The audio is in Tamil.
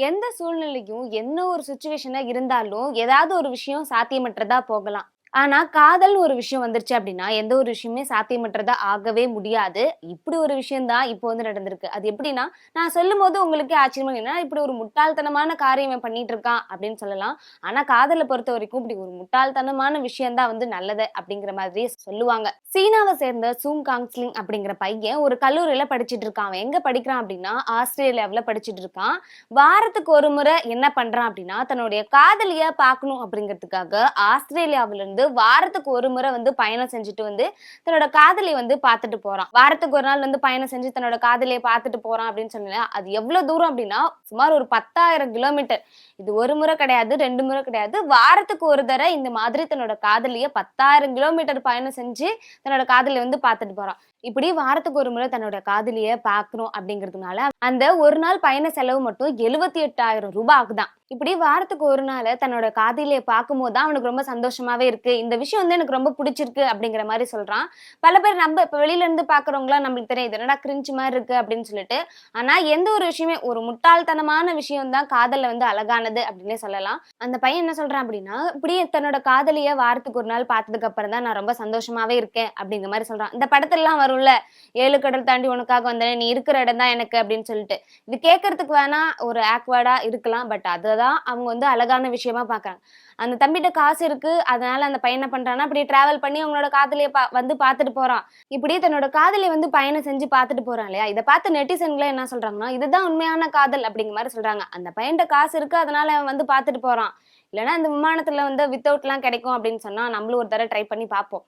எந்த சூழ்நிலையும், என்ன ஒரு சிச்சுவேஷனா இருந்தாலும், ஏதாவது ஒரு விஷயம் சாத்தியமற்றதா போகலாம். ஆனா, காதல்னு ஒரு விஷயம் வந்துருச்சு அப்டின்னா, எந்த ஒரு விஷயமுமே சாத்தியமற்றதா ஆகவே முடியாது. இப்டி ஒரு விஷயம் தான் இப்போ வந்து நடந்திருக்கு. அது எப்டின்னா, நான் சொல்லும்போது உங்களுக்கே ஆச்சரியமா என்னன்னா, இப்டி ஒரு முட்டாள்தனமான காரியம் இவன் பண்ணிட்டு இருக்கான் அப்டின்னு சொல்லலாம். ஆனா, காதல பொறுத்தவரைக்கும் இப்டி ஒரு முட்டாள்தனமான விஷயம் தான் வந்து நல்லது அப்டிங்கிற மாதிரி சொல்லுவாங்க. சீனாவ சேர்ந்த சூங் காங்ஸ்லிங் அப்டிங்கிற பையன் ஒரு கல்லூரியில படிச்சுட்டு இருக்கான். அவன் எங்க படிக்கிறான் அப்டின்னா, ஆஸ்திரேலியாவுல படிச்சுட்டு இருக்கான். வாரத்துக்கு ஒரு முறை என்ன பண்றான் அப்டின்னா, தன்னுடைய காதலிய பார்க்கணும் அப்டிங்கிறதுக்காக ஆஸ்திரேலியாவிலிருந்து வாரத்துக்கு ஒரு முறை வந்து பயணம் செஞ்சுட்டு வந்து தன்னோட காதலிய வந்து பார்த்துட்டு போறான். வாரத்துக்கு ஒரு நாள் வந்து பயணம் செஞ்சு தன்னோட காதலிய பார்த்துட்டு போறான் அப்டின்னு சொன்னேன்ல, அது எவ்ளோ தூரம் அப்டின்னா, சுமார் ஒரு 10,000 கிலோமீட்டர். இது ஒரு முறை கிடையாது, 2 முறை கிடையாது. வாரத்துக்கு ஒரு தடவ இந்த மாதிரி தன்னோட காதலிய 10,000 கிலோமீட்டர் பயணம் செஞ்சு தன்னோட காதலிய வந்து பார்த்துட்டு போறான். இப்படி வாரத்துக்கு ஒரு முறை தன்னோட காதலிய பார்க்கணும் அப்படிங்கிறதுனால, அந்த ஒரு நாள் பயண செலவு மட்டும் ரூ. 78,000 ஆகுதாம். இப்படி வாரத்துக்கு ஒரு நாளு தன்னோட காதலிய பார்க்கும்போது தான் அவனுக்கு ரொம்ப சந்தோஷமாவே இருக்கு. இந்த விஷயம் வந்து எனக்கு ரொம்ப புடிச்சிருக்கு அப்படிங்கிற மாரி சொல்றான். பல பேர் இப்ப வெளியில இருந்து பார்க்கிறவங்கலாம் நம்மளுக்கு தெரியும். இது என்னடா கிரின்ஜ் மாரி இருக்கு அப்படின்னு சொல்லிட்டு. ஆனா எந்த ஒரு விஷயமே ஒரு முட்டாள்தனமான விஷயம் தான் காதல்ல வந்து அழகானது அப்படின்னே சொல்லலாம். அந்த பையன் என்ன சொல்றான் அப்படின்னா, இப்படியே தன்னோட காதலிய வாரத்துக்கு ஒரு நாள் பார்த்ததுக்கு அப்புறம் தான் நான் ரொம்ப சந்தோஷமாவே இருக்கேன் அப்படிங்கிற மாரி சொல்றான். இந்த படத்துலலாம் வரும்ல, 7 கடல் தாண்டி உனக்காக வந்தேனே, நீ இருக்கிற இடம் தான் எனக்கு அப்படின்னு சொல்லிட்டு. இது கேட்கறதுக்கு வேணா ஒரு ஆக்வர்டா இருக்கலாம். பட் அததான் அவங்க வந்து அழகான விஷயமா பார்க்குறாங்க. அந்த தம்பிட்ட காசு இருக்கு. அதனால அந்த பையன் என்ன பண்றான்னா, அப்படியே டிராவல் பண்ணி அவங்களோட காதலிய வந்து பார்த்துட்டு போறான். இப்படியே தன்னோட காதலிய வந்து பயணம் செஞ்சு பார்த்துட்டு போறான் இல்லையா? இத பார்த்து நெட்டிசன்களே என்ன சொல்றாங்கன்னா, இதுதான் உண்மையான காதல் அப்படிங்கிற மாரி சொல்றாங்க. அந்த பையன்ட்ட காசு இருக்கு. அதனால அவன் வந்து பார்த்துட்டு போறான். இல்லன்னா இந்த விமானத்துல வந்து வித்தவுட்லாம் கிடைக்கும் அப்படின்னு சொன்னா, நம்மளும் ஒரு தடவ ட்ரை பண்ணி பார்ப்போம்.